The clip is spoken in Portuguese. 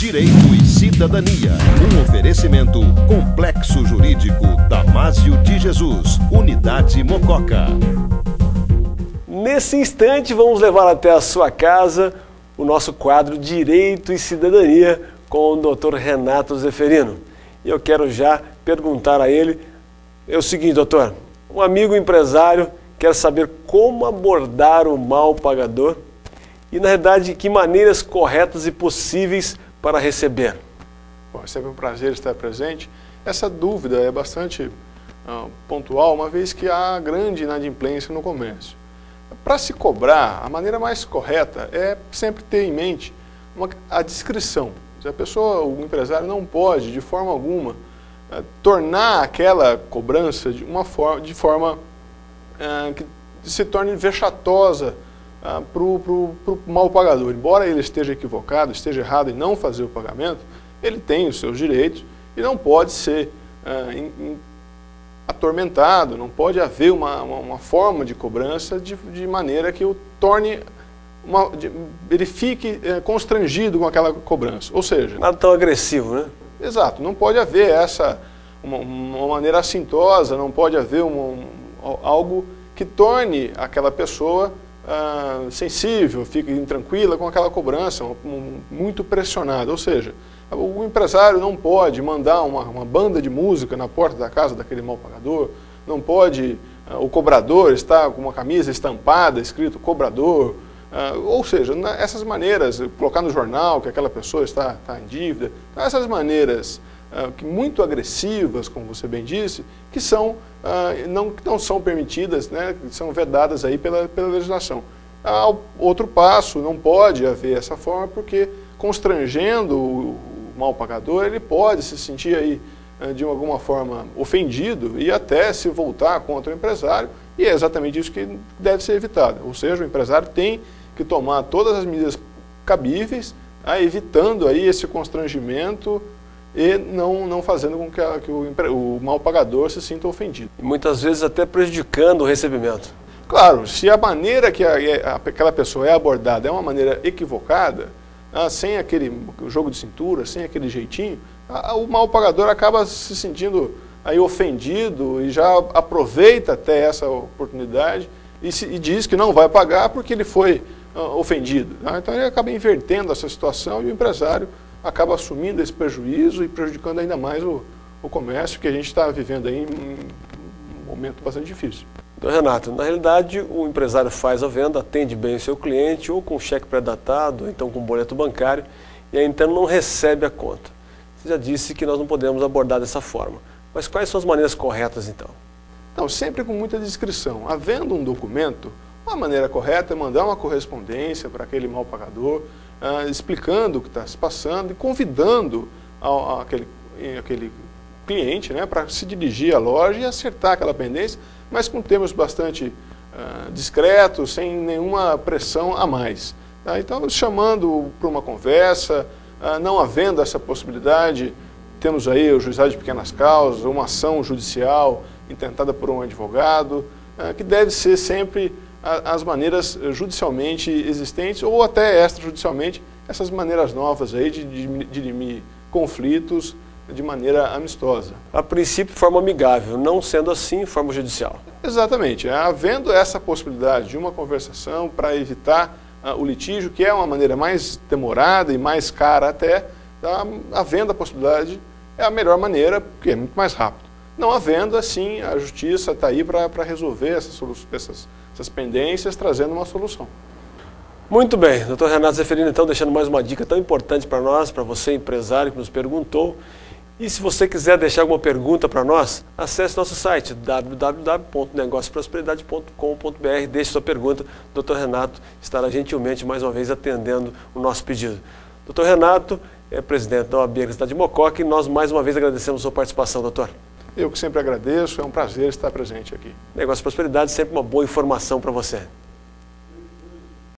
Direito e Cidadania. Um oferecimento Complexo Jurídico Damásio de Jesus, Unidade Mococa. Nesse instante, vamos levar até a sua casa o nosso quadro Direito e Cidadania com o Dr. Renato Zeferino. E eu quero já perguntar a ele, o seguinte, doutor, um amigo empresário quer saber como abordar o mal pagador e, na verdade, que maneiras corretas e possíveis para receber. Bom, é sempre um prazer estar presente. Essa dúvida é bastante pontual, uma vez que há grande inadimplência no comércio. Para se cobrar, a maneira mais correta é sempre ter em mente a discrição. A pessoa, o empresário não pode, de forma alguma, tornar aquela cobrança de forma que se torne vexatosa para o mal pagador. Embora ele esteja equivocado, esteja errado em não fazer o pagamento, ele tem os seus direitos e não pode ser atormentado, não pode haver uma forma de cobrança de maneira que o torne, ele fique constrangido com aquela cobrança. Ou seja... Nada tão agressivo, né? Exato, não pode haver uma maneira assintosa, não pode haver algo que torne aquela pessoa sensível, fique intranquila com aquela cobrança, muito pressionada. Ou seja, o empresário não pode mandar uma banda de música na porta da casa daquele mal pagador, não pode o cobrador estar com uma camisa estampada, escrito cobrador, ou seja, essas maneiras, colocar no jornal que aquela pessoa está em dívida, essas maneiras muito agressivas, como você bem disse, que não são permitidas, né, que são vedadas aí pela legislação. Outro passo, não pode haver essa forma, porque constrangendo o mal pagador, ele pode se sentir aí de alguma forma ofendido e até se voltar contra o empresário, e é exatamente isso que deve ser evitado. Ou seja, o empresário tem que tomar todas as medidas cabíveis, evitando aí esse constrangimento e não fazendo com que o mal pagador se sinta ofendido. E muitas vezes até prejudicando o recebimento. Claro, se a maneira que aquela pessoa é abordada é uma maneira equivocada, sem aquele jogo de cintura, sem aquele jeitinho, o mal pagador acaba se sentindo aí ofendido e já aproveita até essa oportunidade e diz que não vai pagar porque ele foi ofendido. Então ele acaba invertendo essa situação e o empresário acaba assumindo esse prejuízo e prejudicando ainda mais o comércio, que a gente está vivendo aí em um momento bastante difícil. Então, Renato, na realidade o empresário faz a venda, atende bem o seu cliente, ou com cheque pré-datado, ou então com boleto bancário, e aí então não recebe a conta. Você já disse que nós não podemos abordar dessa forma, mas quais são as maneiras corretas então? Não, sempre com muita discrição. Havendo um documento, a maneira correta é mandar uma correspondência para aquele mal pagador, explicando o que está se passando e convidando aquele cliente, né, para se dirigir à loja e acertar aquela pendência, mas com termos bastante discretos, sem nenhuma pressão a mais. Então, chamando para uma conversa, não havendo essa possibilidade, temos aí o juizado de pequenas causas, uma ação judicial intentada por um advogado, que deve ser sempre as maneiras judicialmente existentes ou até extrajudicialmente, essas maneiras novas aí de dirimir conflitos de maneira amistosa. A princípio, forma amigável, não sendo assim, forma judicial. Exatamente. Havendo essa possibilidade de uma conversação para evitar o litígio, que é uma maneira mais demorada e mais cara até, havendo a possibilidade, é a melhor maneira, porque é muito mais rápido. Não havendo, assim, a justiça está aí para resolver essas pendências, trazendo uma solução. Muito bem, doutor Renato Zeferino, então, deixando mais uma dica tão importante para nós, para você, empresário, que nos perguntou. E se você quiser deixar alguma pergunta para nós, acesse nosso site www.negocioprosperidade.com.br, deixe sua pergunta, o doutor Renato estará gentilmente mais uma vez atendendo o nosso pedido. Doutor Renato é presidente da OAB Cidade de Mococa e nós mais uma vez agradecemos a sua participação, doutor. Eu que sempre agradeço, é um prazer estar presente aqui. Negócio de Prosperidade, sempre uma boa informação para você.